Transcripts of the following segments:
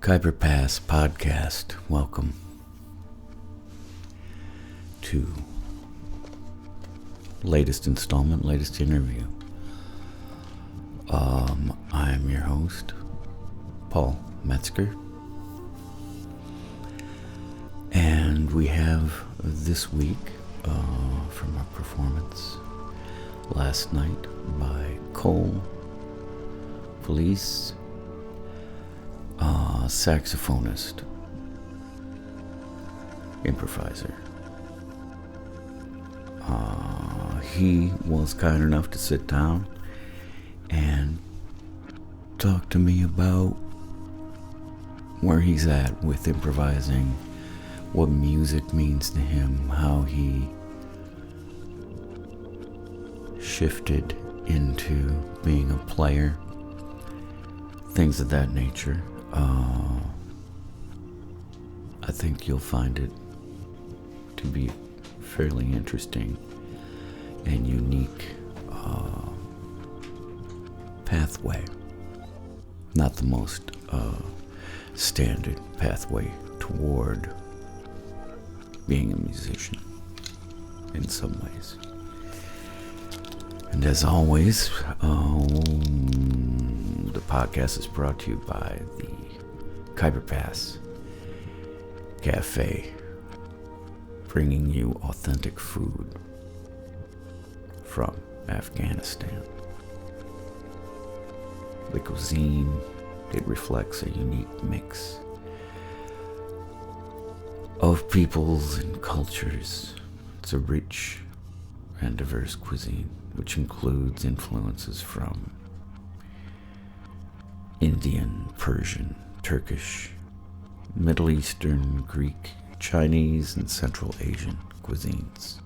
Khyber Pass podcast. Welcome to latest installment, latest interview. I'm your host, Paul Metzger, and we have this week from our performance last night by Pulice, saxophonist, improviser. He was kind enough to sit down and talk to me about where he's at with improvising, what music means to him, how he shifted into being a player, things of that nature. I think you'll find it to be fairly interesting and unique pathway. Not the most standard pathway toward being a musician in some ways. And as always, the podcast is brought to you by the Khyber Pass Cafe, bringing you authentic food from Afghanistan. The cuisine, it reflects a unique mix of peoples and cultures. It's a rich and diverse cuisine, which includes influences from Indian, Persian, Turkish, Middle Eastern, Greek, Chinese, and Central Asian cuisines,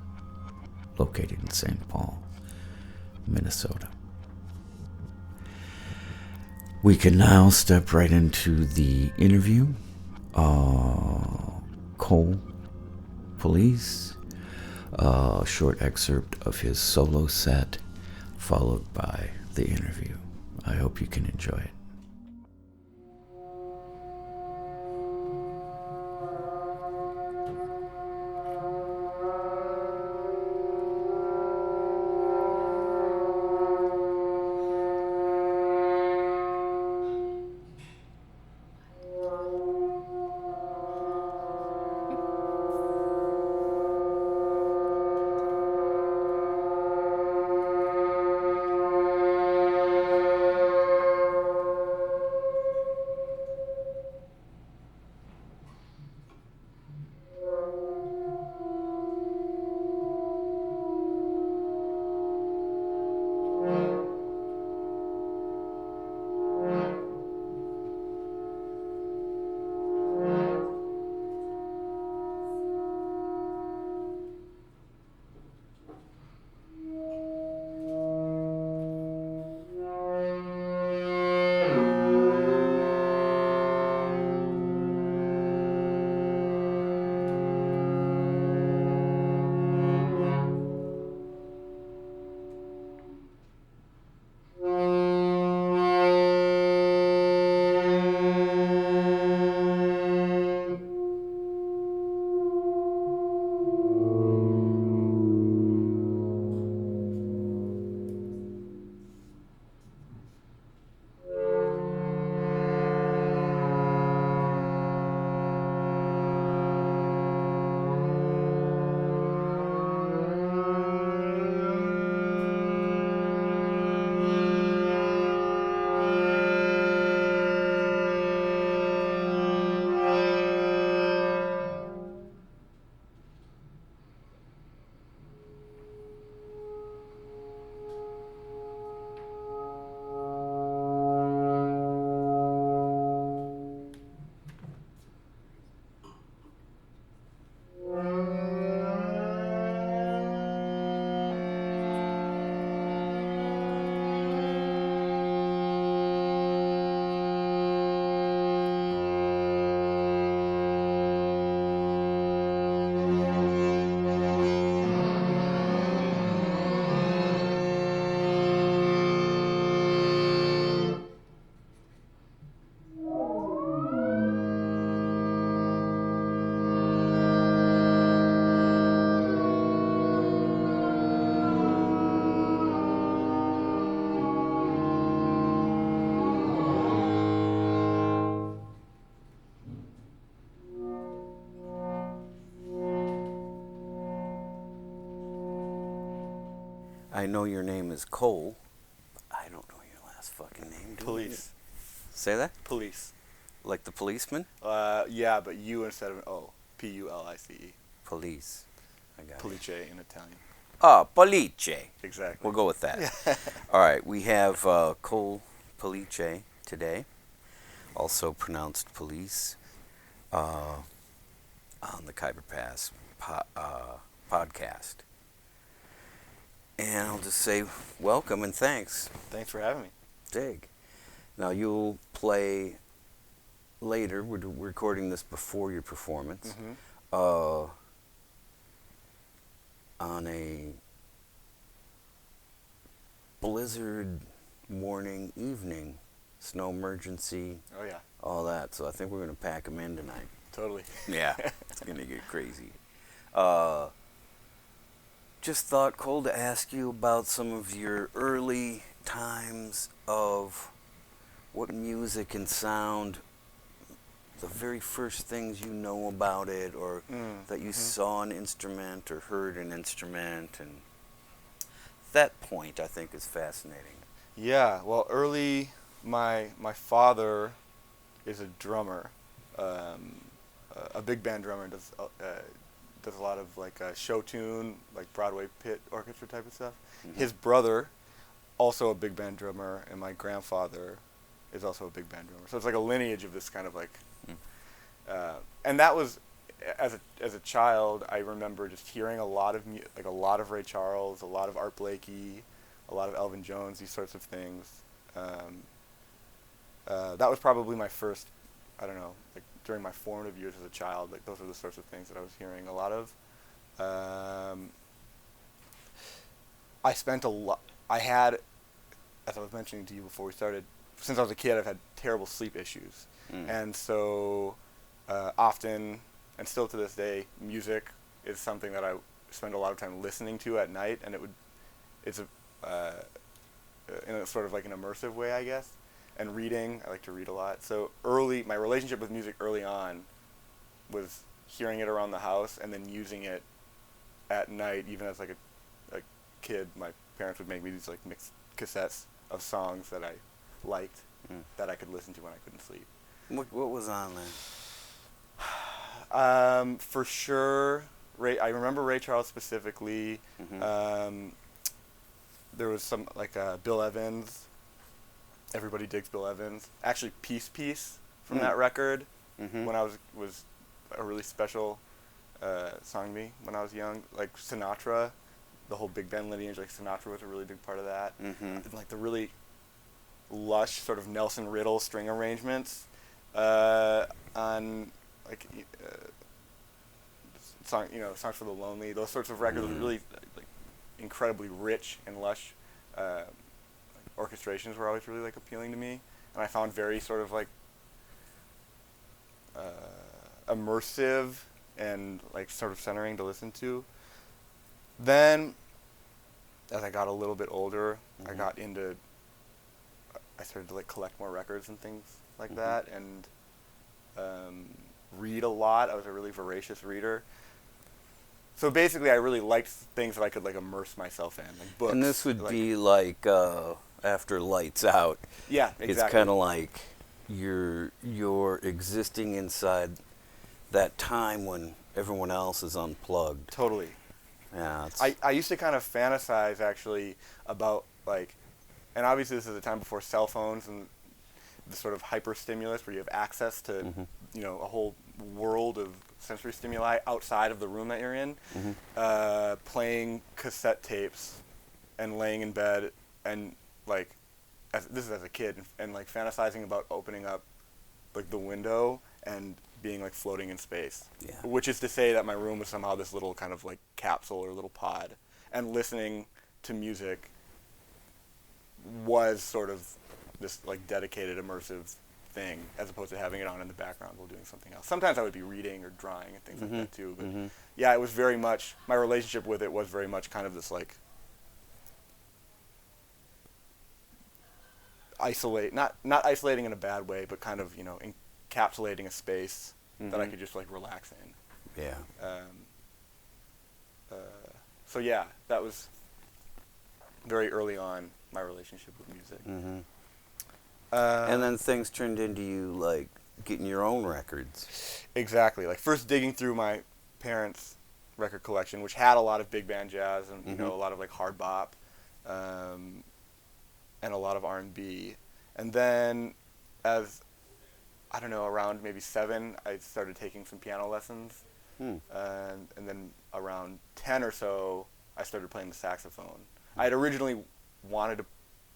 located in St. Paul, Minnesota. We can now step right into the interview. Pulice, a short excerpt of his solo set, followed by the interview. I hope you can enjoy it. I know your name is Cole. I don't know your last fucking name. Pulice. Say that? Pulice. Like the policeman? Yeah, but U instead of an O. Pulice. Police. I got it. Pulice in Italian. Ah, Pulice. Exactly. We'll go with that. All right, we have Cole Pulice today, also pronounced Police, on the Khyber Pass podcast. And I'll just say welcome and thanks. Thanks for having me. Dig. Now you'll play later. We're recording this before your performance. Mm-hmm. On a blizzard morning, evening, snow emergency. Oh, yeah. All that. So I think we're going to pack them in tonight. Totally. Yeah. It's going to get crazy. Just thought, Cole, to ask you about some of your early times of what music and sound, the very first things you know about it, or that you saw an instrument or heard an instrument, and that point I think is fascinating. Yeah, well, early, my father is a drummer, a big band drummer, does a lot of like show tune, like Broadway pit orchestra type of stuff. Mm-hmm. His brother, also a big band drummer, and my grandfather is also a big band drummer. So it's like a lineage of this kind of like, and that was, as a child, I remember just hearing a lot of a lot of Ray Charles, a lot of Art Blakey, a lot of Elvin Jones, these sorts of things. That was probably my first, I don't know, like during my formative years as a child, like those are the sorts of things that I was hearing a lot of. I spent I had, as I was mentioning to you before we started, since I was a kid, I've had terrible sleep issues. And so often, and still to this day, music is something that I spend a lot of time listening to at night, and it's in a sort of like an immersive way, I guess. And reading, I like to read a lot. So my relationship with music early on was hearing it around the house and then using it at night. Even as like a kid, my parents would make me these like mixed cassettes of songs that I liked that I could listen to when I couldn't sleep. What was on there? For sure, I remember Ray Charles specifically. There was some like Bill Evans. Everybody digs Bill Evans. Actually, Peace from that record when I was a really special song to me when I was young. Like Sinatra, the whole big band lineage. Like Sinatra was a really big part of that. Like the really lush sort of Nelson Riddle string arrangements on like songs for the lonely. Those sorts of records were really like incredibly rich and lush. Orchestrations were always really like appealing to me, and I found very sort of like immersive and like sort of centering to listen to. Then, as I got a little bit older, I started to like collect more records and things like that, and read a lot. I was a really voracious reader. So basically, I really liked things that I could like immerse myself in, like books. And this would be like after Lights Out. Yeah, exactly. It's kind of like you're existing inside that time when everyone else is unplugged. Totally. Yeah. I used to kind of fantasize actually about like, and obviously this is a time before cell phones and the sort of hyper stimulus where you have access to a whole world of sensory stimuli outside of the room that you're in, playing cassette tapes and laying in bed and like, this is as a kid, and like fantasizing about opening up like the window and being like floating in space. Yeah. Which is to say that my room was somehow this little kind of like capsule or little pod, and listening to music was sort of this like dedicated immersive thing, as opposed to having it on in the background while doing something else. Sometimes I would be reading or drawing and things like that too, but yeah, it was very much, my relationship with it was very much kind of this like not isolating in a bad way, but kind of, encapsulating a space that I could just like relax in. Yeah. So yeah, that was very early on my relationship with music. Mm-hmm. And then things turned into you like getting your own records. Exactly. Like first digging through my parents' record collection, which had a lot of big band jazz and Mm-hmm. a lot of like hard bop, and a lot of R&B. And then as I don't know, around maybe 7, I started taking some piano lessons. And then around 10 or so, I started playing the saxophone. I had originally wanted to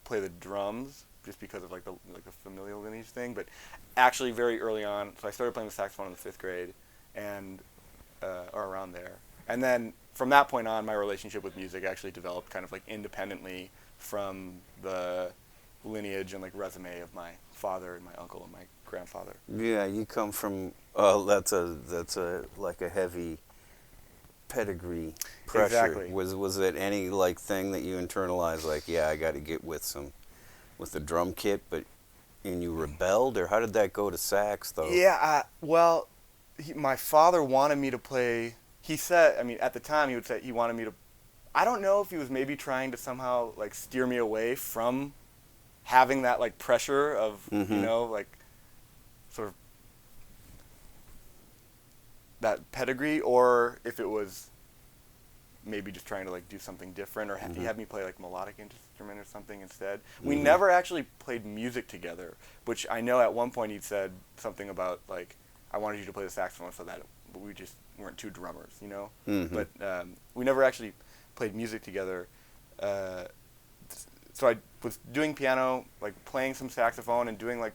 play the drums just because of like the familial lineage thing, but actually very early on, so I started playing the saxophone in the 5th grade, and or around there. And then from that point on, my relationship with music actually developed kind of like independently from the lineage and like resume of my father and my uncle and my grandfather. Yeah, you come from that's a like a heavy pedigree pressure. Exactly. Was it any like thing that you internalized like, yeah, I got to get with the drum kit, and you rebelled, or how did that go to sax though? Yeah, well, my father wanted me to play. He said, I mean, at the time he would say he wanted me to. I don't know if he was maybe trying to somehow like steer me away from having that like pressure of like sort of that pedigree, or if it was maybe just trying to like do something different, or he had me play like melodic instrument or something instead. We never actually played music together, which I know at one point he'd said something about like, I wanted you to play the saxophone so that we just weren't two drummers, But we never actually played music together. So I was doing piano, like playing some saxophone and doing like,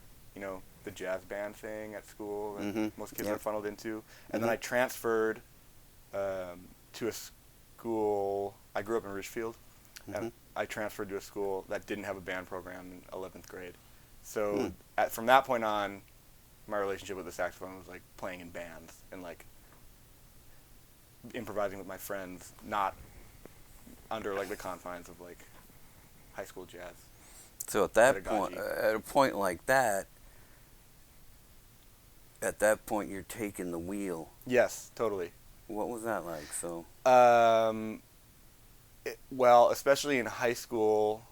the jazz band thing at school that most kids are funneled into. And then I transferred to a school. I grew up in Ridgefield, and I transferred to a school that didn't have a band program in 11th grade. So from that point on, my relationship with the saxophone was like playing in bands and like improvising with my friends, not under like the confines of like high school jazz. So at that point, at a point like that, you're taking the wheel. Yes, totally. What was that like? So. Well, especially in high school,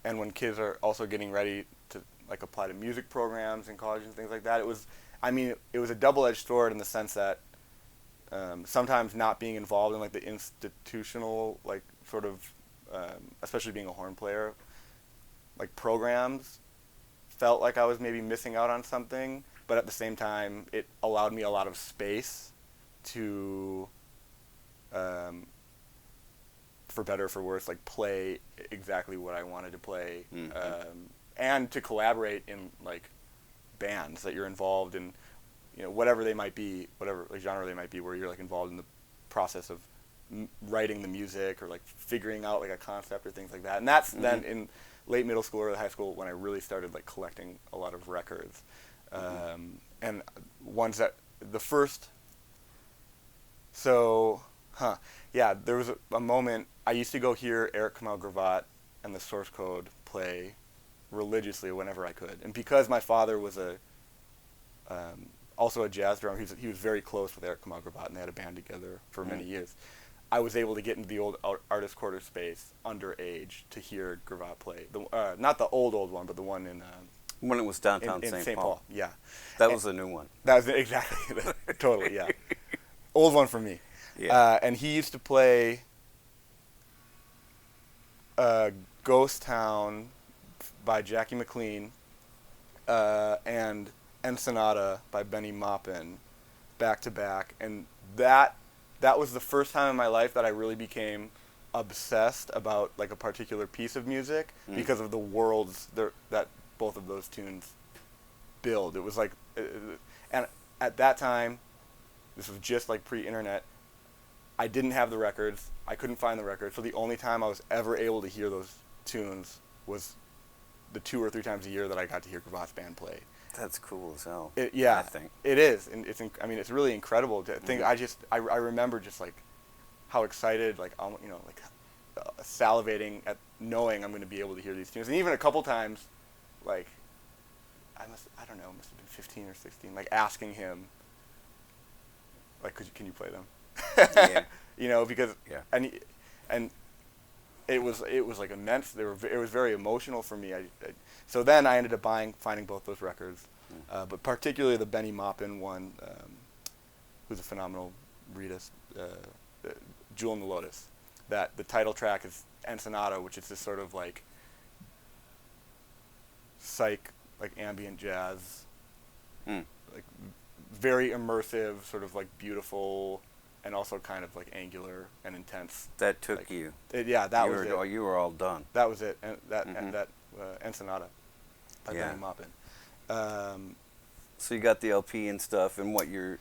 and when kids are also getting ready to like apply to music programs in college and things like that, it was a double-edged sword in the sense that sometimes not being involved in like the institutional like sort of, especially being a horn player, like programs, felt like I was maybe missing out on something, but at the same time, it allowed me a lot of space to, for better or for worse, like play exactly what I wanted to play, and to collaborate in like bands that you're involved in, whatever they might be, whatever like genre they might be, where you're like involved in the process of writing the music or like figuring out like a concept or things like that. And that's then in late middle school or high school when I really started like collecting a lot of records, and ones that the first. So, there was a moment. I used to go hear Eric Kamau Gravatt and the Source Code play religiously whenever I could, and because my father was also a jazz drummer, he was very close with Eric Kamau Gravatt, and they had a band together for many years. I was able to get into the old artist quarter space underage to hear Gravatt play. Not the old one, but the one in when it was downtown in St. Paul. Yeah, that was the new one. That was exactly totally, yeah. Old one for me. Yeah. And he used to play Ghost Town by Jackie McLean and Ensenada by Benny Maupin back to back. And that was the first time in my life that I really became obsessed about like a particular piece of music because of the worlds that both of those tunes build. It was like, and at that time, this was just like pre-internet, I didn't have the records. I couldn't find the records. So the only time I was ever able to hear those tunes was the 2 or 3 times a year that I got to hear Gravatt's band play. That's cool as hell. I think it is, and it's really incredible to think. I remember just like how excited, like salivating at knowing I'm going to be able to hear these tunes, and even a couple times, like must have been 15 or 16, like asking him, like, can you play them? Yeah. Because and it was like immense. It was very emotional for me. So then I ended up finding both those records, but particularly the Benny Maupin one, who's a phenomenal reedist, Jewel in the Lotus. That the title track is Ensenada, which is this sort of like psych, like ambient jazz, like very immersive, sort of like beautiful, and also kind of like angular and intense. That took like, you. That was it. You were all done. That was it. And that Ensenada by Yeah. Benny Maupin. So you got the LP and stuff, and what you're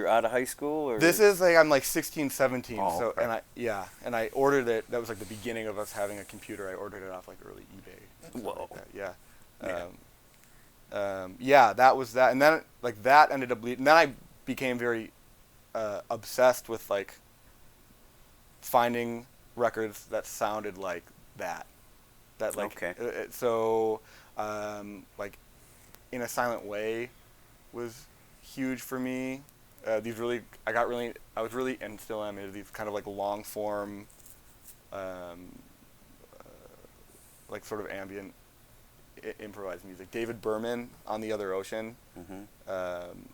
out of high school, or This is like I'm like 16, 17. Oh, so okay. and I ordered it. That was like the beginning of us having a computer. I ordered it off like early eBay. Whoa. Like that. Yeah. Yeah. That was that, and then like that ended up leading. Then I became very obsessed with like finding records that sounded like that. That like Okay. Like In a Silent Way was huge for me. I was really and still am into these kind of like long form, like sort of ambient improvised music. David Berman, On the Other Ocean,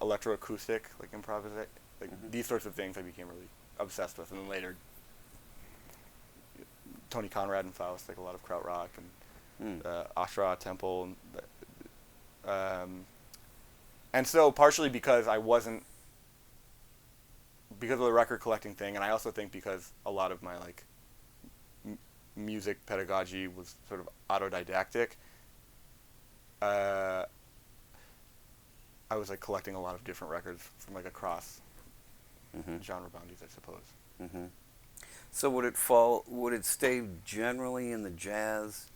electroacoustic, like improvisation, like these sorts of things I became really obsessed with. And then later, Tony Conrad and Faust, like a lot of krautrock and Ashra Temple. And so partially because because of the record collecting thing, and I also think because a lot of my like music pedagogy was sort of autodidactic, I was like collecting a lot of different records from like across genre boundaries, I suppose. So would it stay generally in the jazz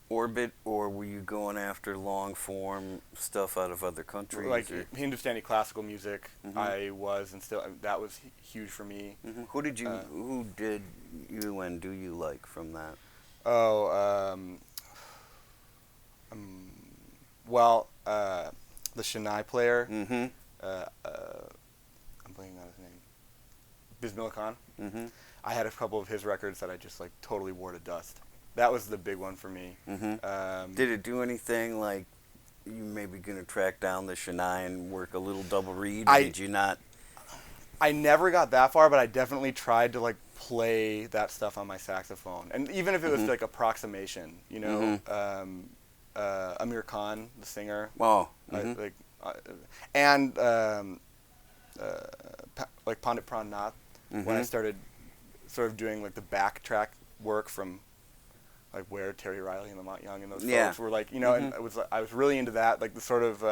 orbit, or were you going after long form stuff out of other countries? Like Hindustani classical music, I was, and still that was huge for me. Who did you and do you like from that? The Chennai player. I'm blanking on his name. Bismillah Khan. I had a couple of his records that I just like totally wore to dust. That was the big one for me. Did it do anything like you maybe going to track down the Chennai and work a little double reed, or did you not? I never got that far, but I definitely tried to like play that stuff on my saxophone, and even if it was like approximation, you know. Amir Khan, the singer. Oh. And like Pandit Pran Nath, when I started sort of doing like the backtrack work from like where Terry Riley and Lamont Young and those folks were like, you know, and I was really into that, like the sort of.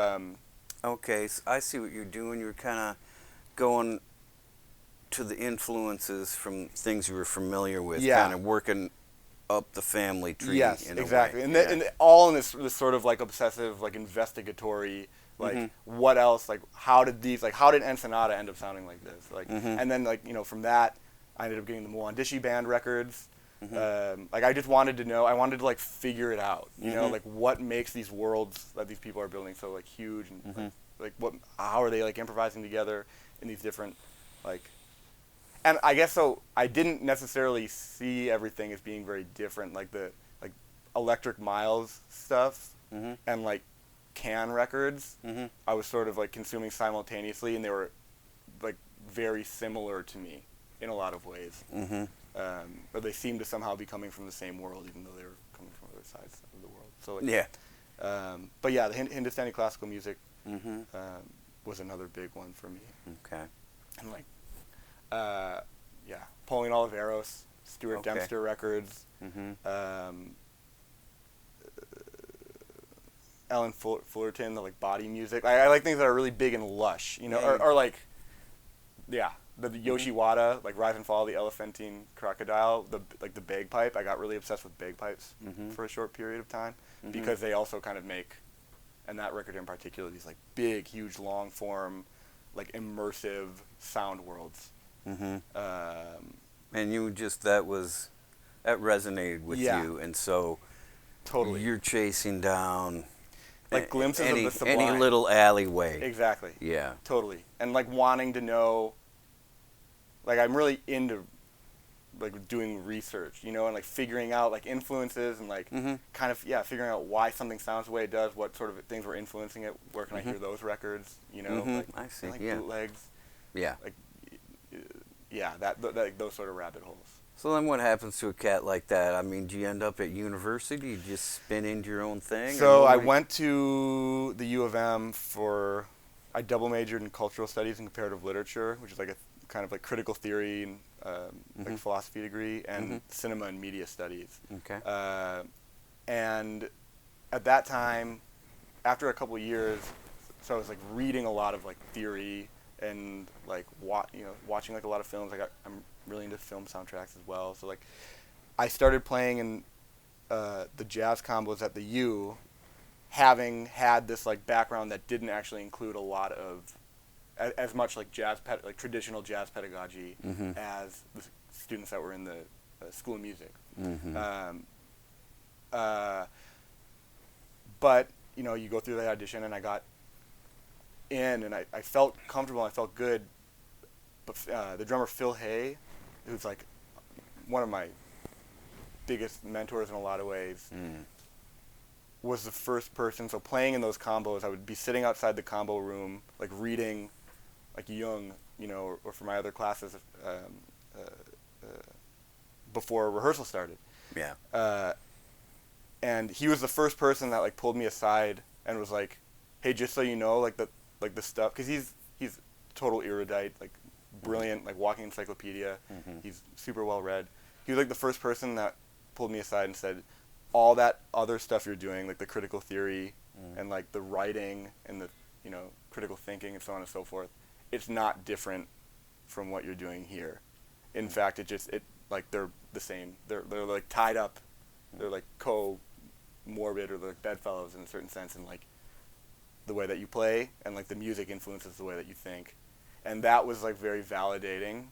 Okay, so I see what you're doing. You're kind of going to the influences from things you were familiar with, kind of working up the family tree. Yes, in exactly, a way. and all in this sort of like obsessive, like investigatory, like what else, like how did Ensenada end up sounding like this, like, and then like, you know, from that I ended up getting the Mwandishi band records. Like I just wanted to know, I wanted to like figure it out, you know, like what makes these worlds that these people are building so like huge, and how are they like improvising together in these different like. And I guess so. I didn't necessarily see everything as being very different, like the Electric Miles stuff and like Can records. I was sort of like consuming simultaneously, and they were like very similar to me in a lot of ways. But they seemed to somehow be coming from the same world, even though they were coming from other sides of the world. So like, but yeah, the Hindustani classical music was another big one for me. Okay. And like. Pauline Oliveros, Stuart Dempster records, Ellen Fullerton, the like body music. I like things that are really big and lush, you know, or like, the Yoshi Wada, like Rise and Fall of the Elephantine Crocodile, the bagpipe. I got really obsessed with bagpipes for a short period of time because they also kind of make, and that record in particular, these like big, huge, long form, like immersive sound worlds. And you just that resonated with you, and so totally you're chasing down like glimpses of the sublime. Any little alleyway. Exactly. Yeah. Totally. And like wanting to know, like I'm really into like doing research, you know, and like figuring out like influences and like kind of figuring out why something sounds the way it does, what sort of things were influencing it, where can I hear those records, you know, like I see. like bootlegs, like like those sort of rabbit holes. So then what happens to a cat like that? I mean, do you end up at university? You just spin into your own thing? So I went to the U of M I double majored in cultural studies and comparative literature, which is like a kind of like critical theory and like philosophy degree, and cinema and media studies. Okay. And at that time, after a couple of years, so I was like reading a lot of like theory and like watching like a lot of films. I'm really into film soundtracks as well. So like I started playing in the jazz combos at the U, having had this like background that didn't actually include a lot of as much like like traditional jazz pedagogy as the students that were in the School of Music. But you know, you go through the audition, and I got in, and I felt comfortable, and I felt good. But the drummer Phil Hay, who's like one of my biggest mentors in a lot of ways, was the first person. So playing in those combos, I would be sitting outside the combo room, like reading, like Jung, you know, or for my other classes before rehearsal started. Yeah. And he was the first person that like pulled me aside and was like, "Hey, just so you know, like the stuff," because he's total erudite, like brilliant, like walking encyclopedia. He's super well read. He was like the first person that pulled me aside and said, all that other stuff you're doing, like the critical theory and like the writing and the, you know, critical thinking and so on and so forth, it's not different from what you're doing here. In fact, it like they're the same. They're like tied up. They're like co-morbid, or like bedfellows in a certain sense, and like the way that you play and like the music influences the way that you think. And that was like very validating,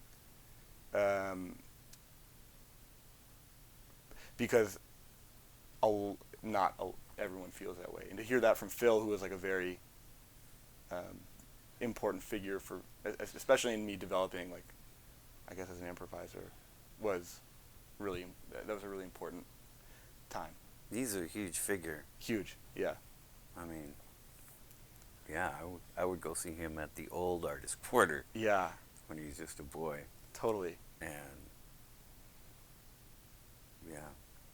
because not everyone feels that way. And to hear that from Phil, who was like a very important figure for, especially in me developing, like, I guess as an improviser, that was a really important time. He's a huge figure. Huge, yeah. I mean, yeah, I would go see him at the old Artist Quarter. Yeah. When he was just a boy. Totally. And yeah,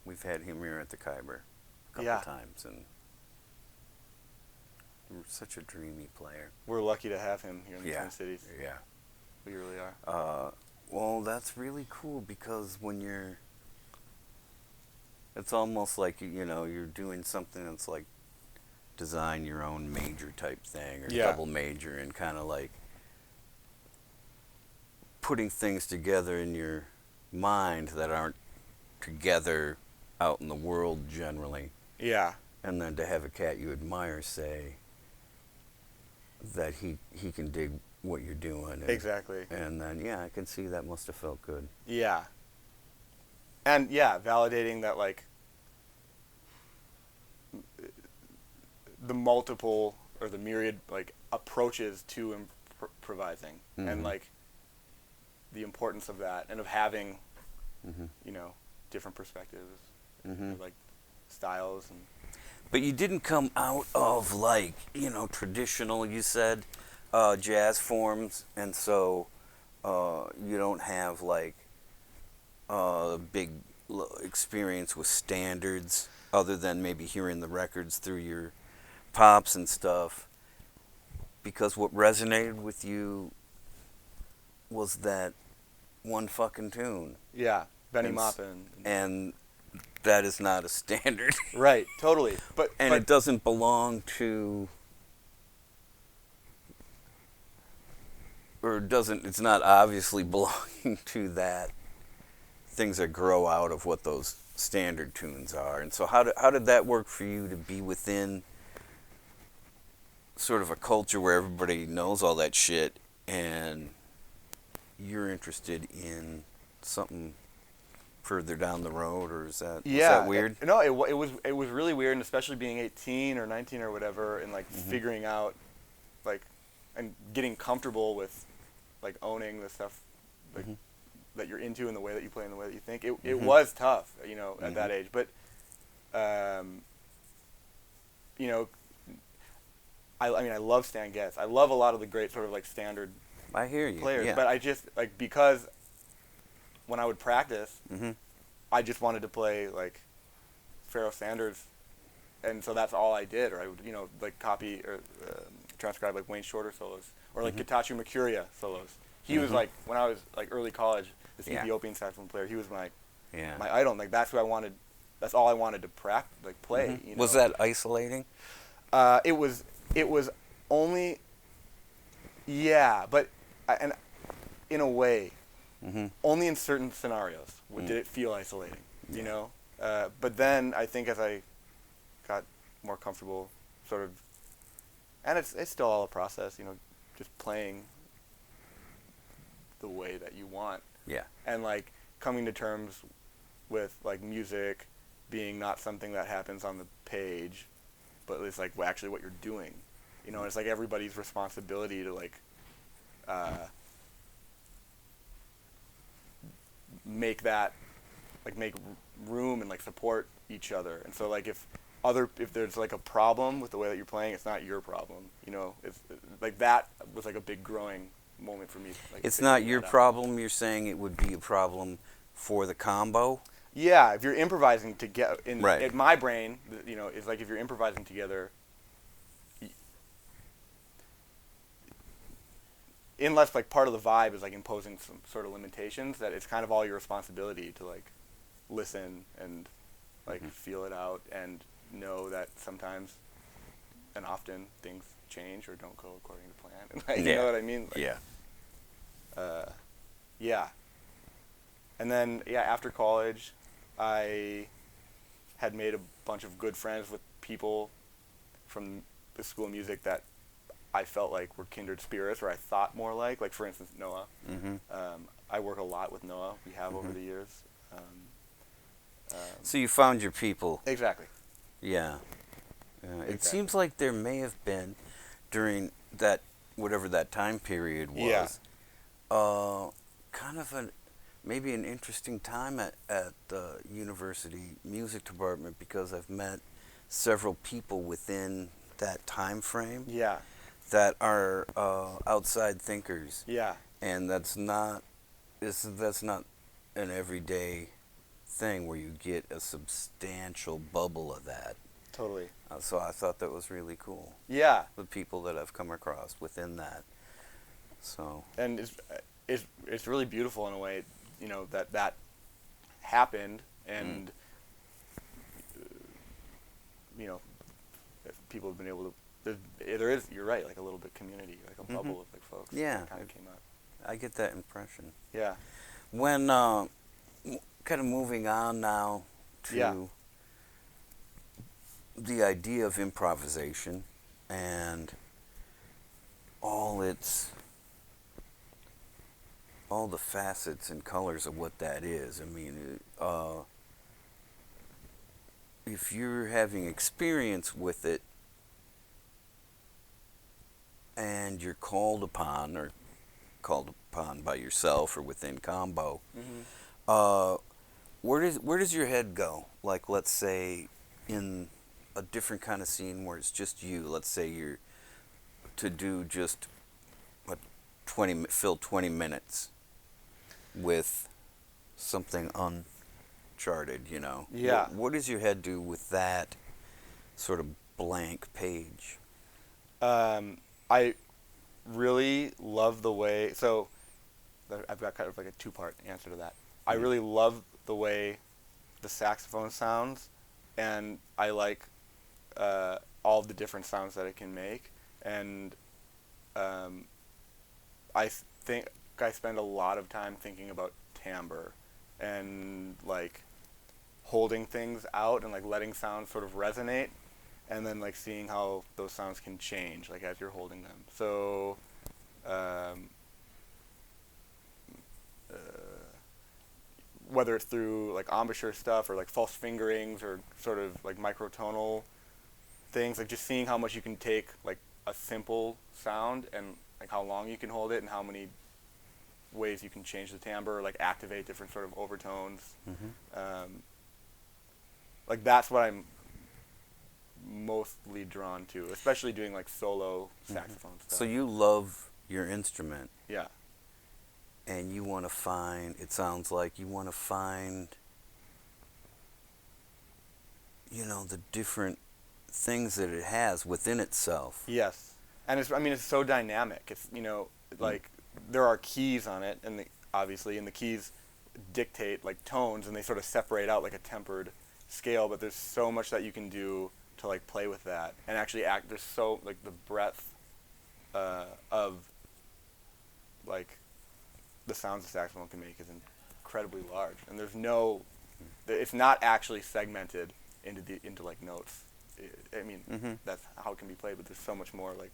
we've had him here at the Khyber a couple times, and he's such a dreamy player. We're lucky to have him here in the Twin Cities. Yeah. We really are. Well, that's really cool, because when it's almost like, you know, you're doing something that's like design your own major type thing, or double major, and kind of like putting things together in your mind that aren't together out in the world generally. Yeah. And then to have a cat you admire say that he can dig what you're doing. And, exactly. And then, yeah, I can see that must have felt good. Yeah. And, yeah, validating that, like, the multiple or the myriad, like, approaches to improvising, and, like, the importance of that, and of having, you know, different perspectives, like, styles. And but you didn't come out of, like, you know, traditional, you said, jazz forms, and so you don't have, like, a big experience with standards, other than maybe hearing the records through your pops and stuff, because what resonated with you was that one fucking tune. Yeah, Benny Maupin. And that is not a standard. Right, totally. But it doesn't belong to, or it's not obviously belonging to that, things that grow out of what those standard tunes are. And so how did that work for you, to be within sort of a culture where everybody knows all that shit, and you're interested in something further down the road, or is that, was that weird? No, it was really weird, and especially being 18 or 19 or whatever, and like figuring out, like, and getting comfortable with, like, owning the stuff, like, that you're into and the way that you play and the way that you think. It was tough, you know, at that age. But, you know, I mean, I love Stan Getz. I love a lot of the great sort of like standard I hear you. players. Yeah. But I just, like, because when I would practice, I just wanted to play like Pharoah Sanders, and so that's all I did. Or I would, you know, like copy or transcribe like Wayne Shorter solos or like Getachew Mercuria solos. He was like, when I was like early college, this Ethiopian saxophone player. He was my idol. And, like, that's who I wanted. That's all I wanted to practice, like play. You know? Was that isolating? It was only, but and in a way, only in certain scenarios did it feel isolating. You know, but then I think as I got more comfortable, sort of, and it's still all a process. You know, just playing the way that you want. Yeah. And like coming to terms with like music being not something that happens on the page, but it's like actually what you're doing. You know, it's like everybody's responsibility to like make that, like make room and like support each other. And so like if there's like a problem with the way that you're playing, it's not your problem. You know, it's like that was like a big growing moment for me. Like, it's not your problem. You're saying it would be a problem for the combo. Yeah, if you're improvising together, in my brain, you know, it's like if you're improvising together, unless like part of the vibe is like imposing some sort of limitations, that it's kind of all your responsibility to like listen and like feel it out and know that sometimes and often things change or don't go according to plan. And, like, you know what I mean? Like, and then after college, I had made a bunch of good friends with people from the School of Music that I felt like were kindred spirits, or I thought more like for instance, Noah. I work a lot with Noah. We have over the years. So you found your people. Exactly. Yeah. It seems like there may have been, during that, whatever that time period was, kind of maybe an interesting time at the university music department, because I've met several people within that time frame that are outside thinkers. Yeah. And that's not an everyday thing where you get a substantial bubble of that. Totally. So I thought that was really cool. Yeah. The people that I've come across within that. So. And it's really beautiful in a way, you know, that happened, and you know, people have been able to. There is, you're right, like a little bit community, like a bubble of like folks. Yeah. Kind of came up. I get that impression. Yeah. When kind of moving on now to the idea of improvisation and all the facets and colors of what that is. I mean, if you're having experience with it and you're called upon by yourself or within combo, where does your head go? Like, let's say in a different kind of scene where it's just you. Let's say you're to do just fill 20 minutes with something uncharted, you know. Yeah. What does your head do with that sort of blank page? I really love the way, so I've got kind of like a two-part answer to that. I really love the way the saxophone sounds, and I like all the different sounds that it can make, and I think I spend a lot of time thinking about timbre and like holding things out and like letting sounds sort of resonate, and then like seeing how those sounds can change like as you're holding them. So whether it's through like embouchure stuff or like false fingerings or sort of like microtonal things, like just seeing how much you can take like a simple sound and like how long you can hold it and how many ways you can change the timbre, like activate different sort of overtones. Like that's what I'm mostly drawn to, especially doing like solo saxophone stuff. So you love your instrument. Yeah. And you want to find, it sounds like you want to find, you know, the different things that it has within itself. Yes. And it's so dynamic. It's, you know, like there are keys on it, and obviously, and the keys dictate like tones, and they sort of separate out like a tempered scale, but there's so much that you can do to like play with that and actually there's so like the breadth of like the sounds a saxophone can make is incredibly large, and it's not actually segmented into like notes. I mean, that's how it can be played, but there's so much more like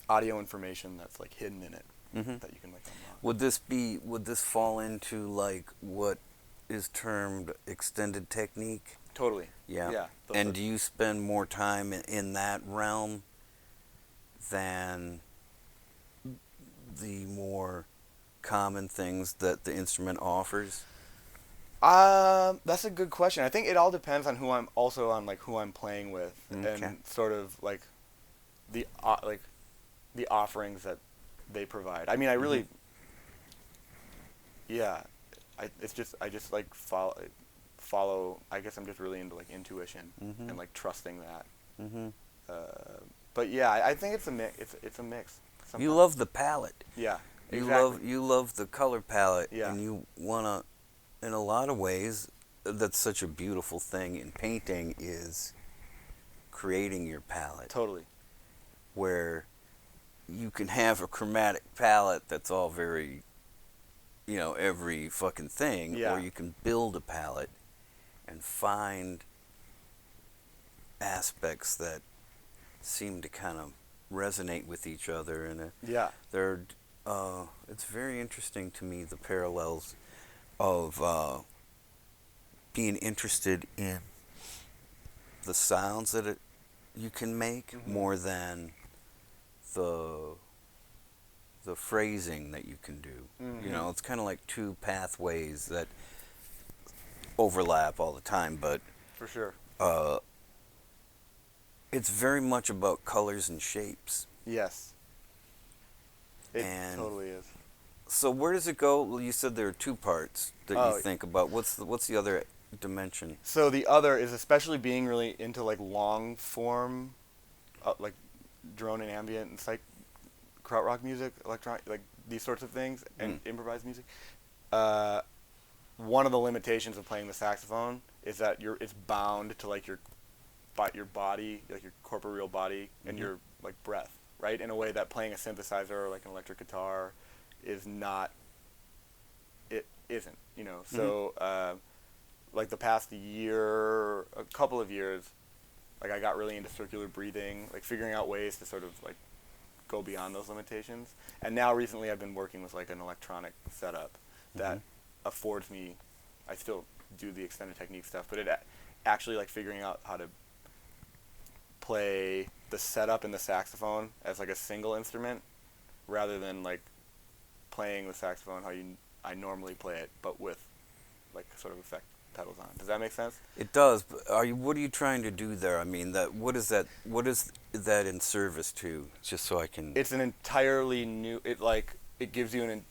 audio information that's like hidden in it that you can like unlock. Would this fall into like what is termed extended technique? Totally. Yeah. Yeah. And do you spend more time in that realm than the more common things that the instrument offers? That's a good question. I think it all depends on who I'm playing with, and sort of like the offerings that they provide. I mean, I really, yeah, I just like follow. I guess I'm just really into like intuition and like trusting that. But yeah, I think it's a mix. It's a mix. Sometimes. You love the palette. Yeah, exactly. You love the color palette, yeah. And you wanna, in a lot of ways, that's such a beautiful thing in painting is creating your palette. Totally. Where you can have a chromatic palette that's all very, you know, every fucking thing, yeah. Or you can build a palette and find aspects that seem to kind of resonate with each other, and it's very interesting to me, the parallels of being interested in the sounds that you can make more than the phrasing that you can do. You know, it's kind of like two pathways that overlap all the time, but for sure. It's very much about colors and shapes. Yes. It totally is. So where does it go? Well, you said there are two parts that you think about. What's the other dimension? So the other is especially being really into like long form, like drone and ambient and krautrock music, electronic, like these sorts of things, and improvised music. One of the limitations of playing the saxophone is that it's bound to like your body, like your corporeal body, and your like breath, right? In a way that playing a synthesizer or like an electric guitar is not. It isn't, you know. So, like the past year, a couple of years, like I got really into circular breathing, like figuring out ways to sort of like go beyond those limitations. And now recently I've been working with like an electronic setup that affords me. I still do the extended technique stuff, but it actually like figuring out how to play the setup in the saxophone as like a single instrument rather than like playing the saxophone how I normally play it, but with like sort of effect pedals on. Does that make sense? It does. But what are you trying to do there? I mean, what is that in service to? Just so I can. It's an entirely new. It gives you an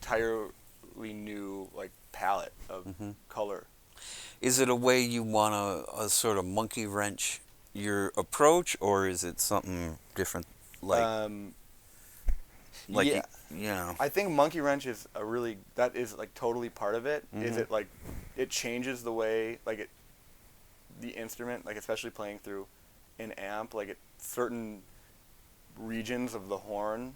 entirely new like palette of color. Is it a way you want to sort of monkey wrench your approach, or is it something different? Like, yeah. You know. I think monkey wrench is that is like totally part of it. Is it like it changes the way like the instrument, like especially playing through an amp, like certain regions of the horn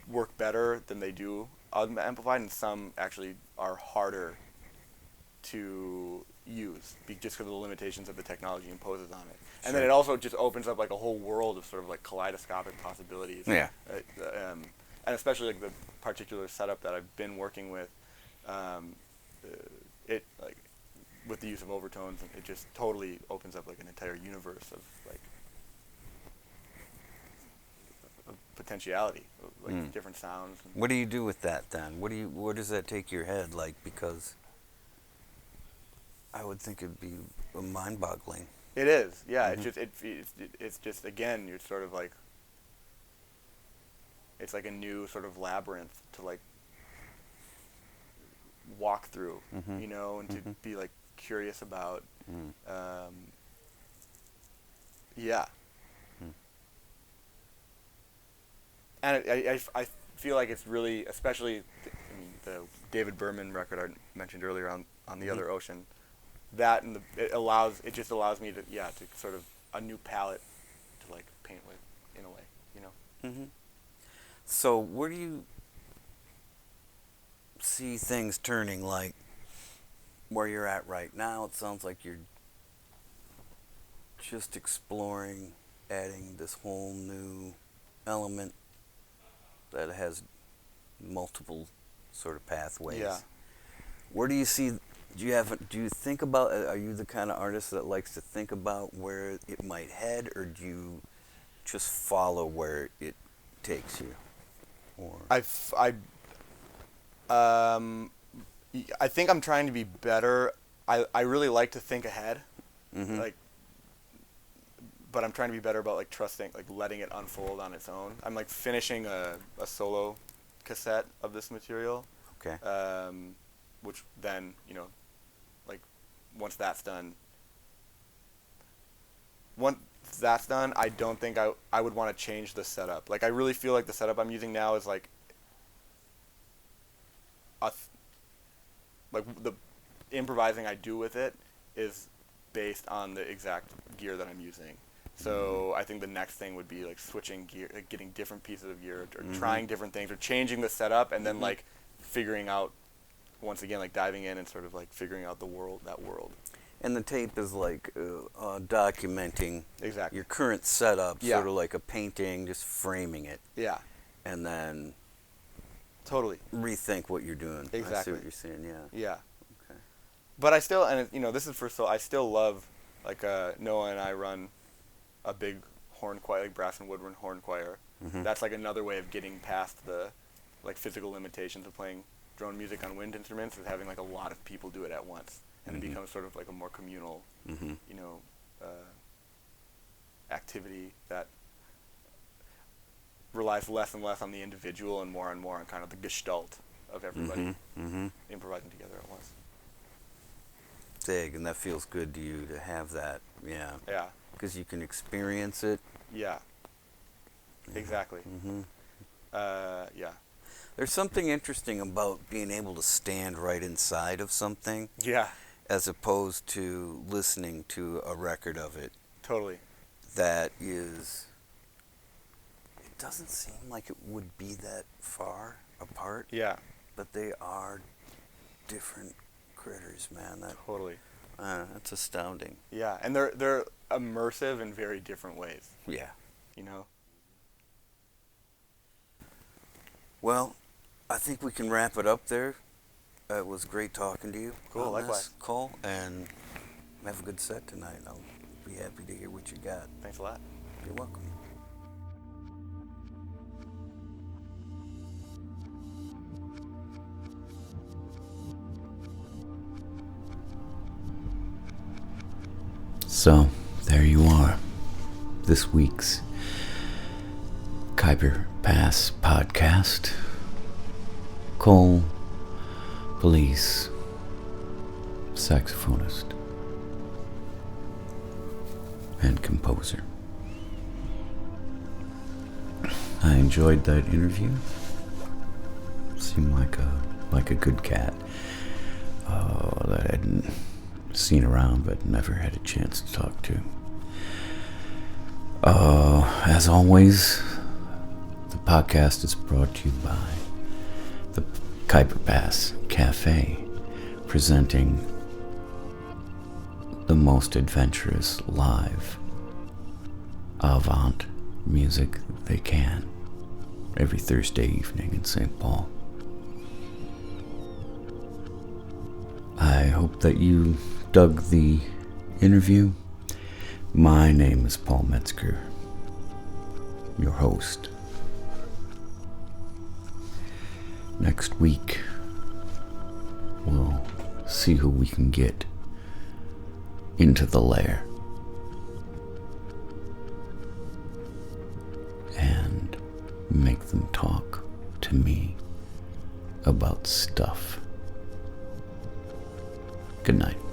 work better than they do amplified, and some actually are harder to use just because of the limitations that the technology imposes on it. And then it also just opens up like a whole world of sort of like kaleidoscopic possibilities. Yeah. And especially like the particular setup that I've been working with, it like with the use of overtones, it just totally opens up like an entire universe of potentiality, like different sounds. What do you do with that then? Where does that take your head? Like, because I would think it'd be mind-boggling. It is, yeah. It's just again, you're sort of like, it's like a new sort of labyrinth to like walk through, you know, and to be like curious about. Yeah. And I feel like it's really, especially the David Berman record I mentioned earlier on the Other Ocean, that and it just allows me to sort of a new palette to like paint with in a way, you know. So where do you see things turning, like where you're at right now? It sounds like you're just exploring, adding this whole new element that has multiple sort of pathways. Yeah. Where do you see, do you think about, are you the kind of artist that likes to think about where it might head, or do you just follow where it takes you? Or I think I'm trying to be better. I really like to think ahead, like, but I'm trying to be better about like trusting, like letting it unfold on its own. I'm like finishing a solo cassette of this material. Okay. Which then, you know, like once that's done, I don't think I would want to change the setup. Like I really feel like the setup I'm using now is like the improvising I do with it is based on the exact gear that I'm using. So I think the next thing would be like switching gear, like getting different pieces of gear, or trying different things, or changing the setup, and then like figuring out, once again, like diving in and sort of like figuring out that world. And the tape is like documenting Exactly. your current setup, Yeah. sort of like a painting, just framing it, Yeah. and then Totally. rethink what you're doing. I see Exactly. what you're saying, yeah. Yeah. Okay. But I still, and you know, this is I still love, like Noah and I run a big horn choir, like brass and woodwind horn choir. That's like another way of getting past the like physical limitations of playing drone music on wind instruments, is having like a lot of people do it at once, and it becomes sort of like a more communal, you know, activity that relies less and less on the individual and more on kind of the gestalt of everybody improvising together at once. Dig, and that feels good to you to have that, yeah. Yeah. Because you can experience it. Yeah. Exactly. Yeah. There's something interesting about being able to stand right inside of something, Yeah. as opposed to listening to a record of it. Totally. That is, it doesn't seem like it would be that far apart. Yeah. But they are different critters, man. Totally. That's astounding. Yeah, and they're immersive in very different ways. Yeah. You know. Well, I think we can wrap it up there. It was great talking to you. Cool, likewise. Cole, and have a good set tonight. I'll be happy to hear what you got. Thanks a lot. You're welcome. So, there you are. This week's Khyber Pass podcast. Cole, Pulice, saxophonist and composer. I enjoyed that interview. Seemed like a good cat that I hadn't seen around but never had a chance to talk to. As always, the podcast is brought to you by the Khyber Pass Cafe, presenting the most adventurous live avant music they can every Thursday evening in St. Paul. I hope that you dug the interview. My name is Paul Metzger, your host next week we'll see who we can get into the lair and make them talk to me about stuff. Good night.